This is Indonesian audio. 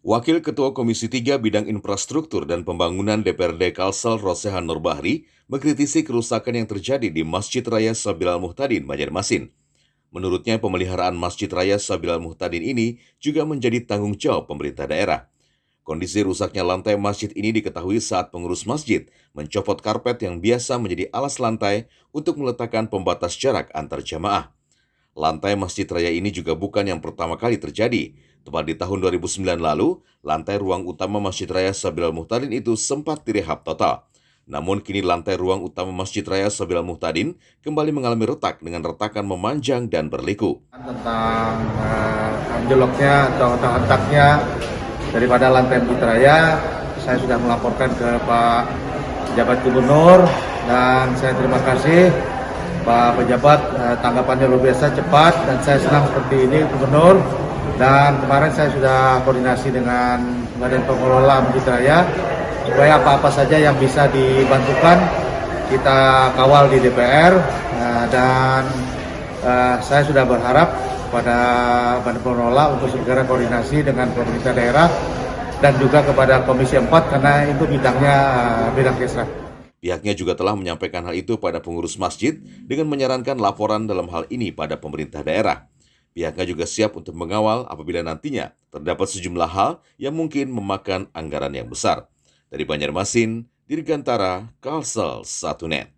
Wakil Ketua Komisi 3 Bidang Infrastruktur dan Pembangunan DPRD Kalsel Rosehan Nurbahri mengkritisi kerusakan yang terjadi di Masjid Raya Sabil Al-Muhtadin, Banjarmasin. Menurutnya, pemeliharaan Masjid Raya Sabil Al-Muhtadin ini juga menjadi tanggung jawab pemerintah daerah. Kondisi rusaknya lantai masjid ini diketahui saat pengurus masjid mencopot karpet yang biasa menjadi alas lantai untuk meletakkan pembatas jarak antar jamaah. Lantai Masjid Raya ini juga bukan yang pertama kali terjadi. Tepat di tahun 2009 lalu, lantai ruang utama Masjid Raya Sabil Al-Muhtadin itu sempat direhab total. Namun kini lantai ruang utama Masjid Raya Sabil Al-Muhtadin kembali mengalami retak dengan retakan memanjang dan berliku. Tentang anjloknya atau retaknya daripada lantai Masjid Raya, saya sudah melaporkan ke Pak Pejabat Gubernur dan saya terima kasih Pak Pejabat, tanggapannya luar biasa cepat dan saya senang seperti ini Gubernur. Dan kemarin saya sudah koordinasi dengan Badan Pengelola Masjid Raya supaya apa-apa saja yang bisa dibantukan kita kawal di DPR. Dan saya sudah berharap pada Badan Pengelola untuk segera koordinasi dengan pemerintah daerah dan juga kepada Komisi 4 karena itu bidangnya bidang kesra. Pihaknya juga telah menyampaikan hal itu pada pengurus masjid dengan menyarankan laporan dalam hal ini pada pemerintah daerah. Pihaknya juga siap untuk mengawal apabila nantinya terdapat sejumlah hal yang mungkin memakan anggaran yang besar. Dari Banjarmasin, Dirgantara, Kalsel, 1net.